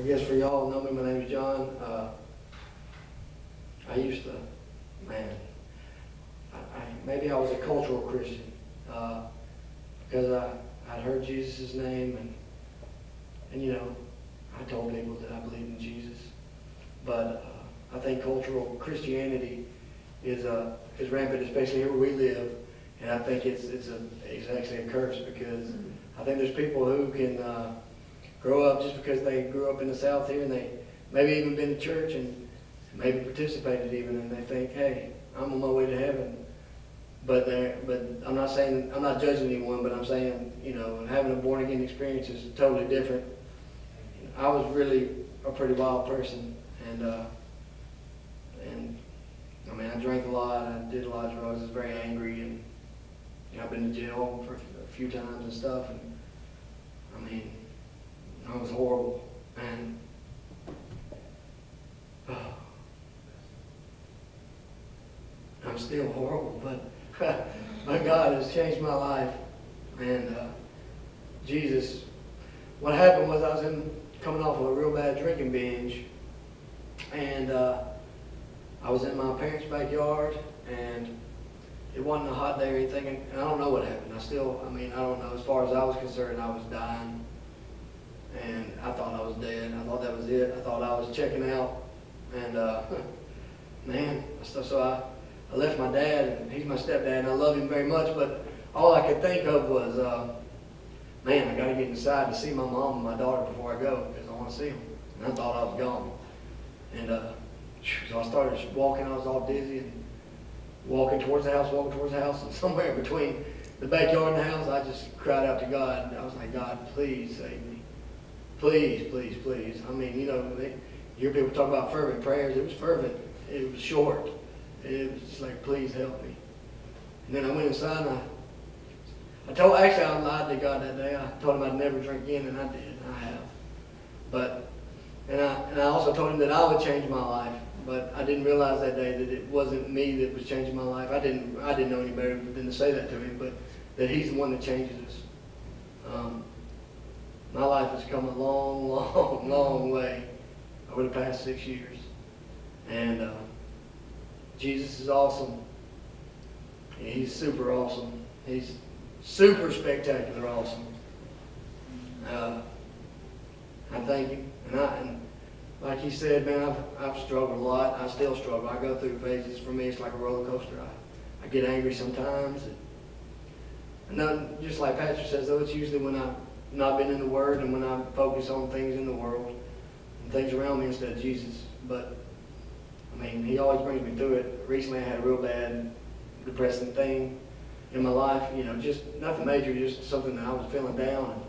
guess for y'all who know me, my name is John. I used to, man, maybe I was a cultural Christian because I'd heard Jesus' name and you know, I told people that I believed in Jesus. But I think cultural Christianity is rampant, especially here where we live. And I think it's actually a curse because I think there's people who can grow up just because they grew up in the South here and they maybe even been to church and maybe participated even, and they think, hey, I'm on my way to heaven. But I'm not judging anyone, but I'm saying, you know, having a born again experience is totally different. I was really a pretty wild person, and I mean, I drank a lot, I did a lot of drugs, I was very angry, and you know, I've been to jail for a few times and stuff, and I mean, I was horrible, and I'm still horrible, but God has changed my life, and Jesus. What happened was I was coming off of a real bad drinking binge, and I was in my parents' backyard, and it wasn't a hot day or anything, and I don't know what happened. I don't know. As far as I was concerned, I was dying, and I thought I was dead. I thought that was it. I thought I was checking out, and man, so I left my dad, and he's my stepdad, and I love him very much, but all I could think of was, man, I got to get inside to see my mom and my daughter before I go, because I want to see them. And I thought I was gone. And so I started walking. I was all dizzy and walking towards the house, and somewhere between the backyard and the house, I just cried out to God. And I was like, God, please save me. Please, please, please. I mean, you know, you hear people talk about fervent prayers. It was fervent. It was short. It was just like, please help me. And then I went inside, and I lied to God that day. I told him I'd never drink again, and I did. I have. And I also told him that I would change my life. But I didn't realize that day that it wasn't me that was changing my life. I didn't know any better than to say that to him, but that he's the one that changes us. My life has come a long, long, long way over the past 6 years. And Jesus is awesome. He's super awesome. He's super spectacular awesome. I thank him. And like he said, man, I've struggled a lot. I still struggle. I go through phases. For me, it's like a roller coaster. I get angry sometimes. And then, just like Pastor says, though, it's usually when I've not been in the Word and when I focus on things in the world and things around me instead of Jesus. But, I mean, he always brings me through it. Recently, I had a real bad, depressing thing in my life. You know, just nothing major, just something that I was feeling down. And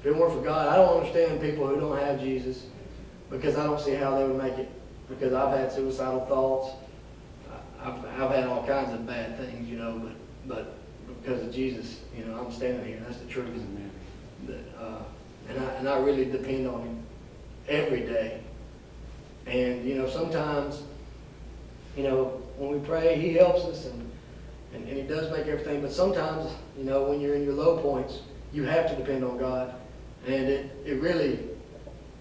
if it weren't for God, I don't understand people who don't have Jesus, because I don't see how they would make it. Because I've had suicidal thoughts. I've had all kinds of bad things, you know, but because of Jesus, you know, I'm standing here. That's the truth. And I really depend on him every day. And, you know, sometimes, you know, when we pray, he helps us and he does make everything. But sometimes, you know, when you're in your low points, you have to depend on God. And it really,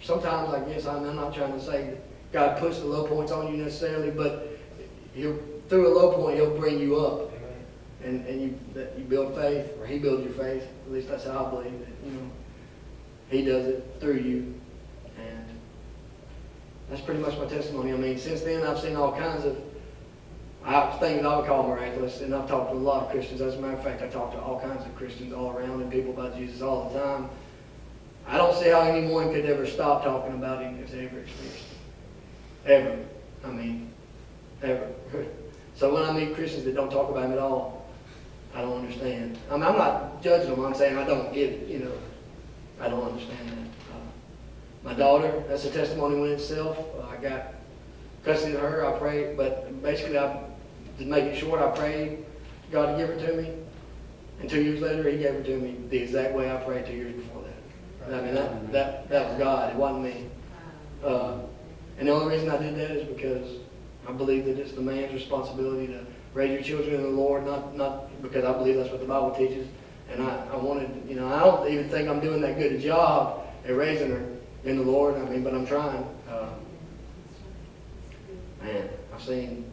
sometimes, I guess, I'm not trying to say that God puts the low points on you necessarily, but through a low point, he'll bring you up. And you build faith, or he builds your faith. At least that's how I believe that, you know, he does it through you. And that's pretty much my testimony. I mean, since then, I've seen all kinds of things I would call miraculous, and I've talked to a lot of Christians. As a matter of fact, I talk to all kinds of Christians all around and people about Jesus all the time. I don't see how anyone could ever stop talking about him if they ever experienced it. Ever. I mean, ever. So when I meet Christians that don't talk about him at all, I don't understand. I mean, I'm not judging them. I'm saying I don't get it, you know. I don't understand that. My daughter, that's a testimony in itself. I got custody of her. I prayed, but basically, to make it short, I prayed God to give her to me. And 2 years later, he gave her to me the exact way I prayed 2 years before that. I mean, that was God. It wasn't me. And the only reason I did that is because I believe that it's the man's responsibility to raise your children in the Lord, not because I believe that's what the Bible teaches. And I wanted, you know, I don't even think I'm doing that good a job at raising her. in the Lord. I mean, but I'm trying. Man, I've seen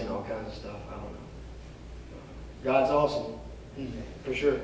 all kinds of stuff. I don't know. God's awesome, for sure.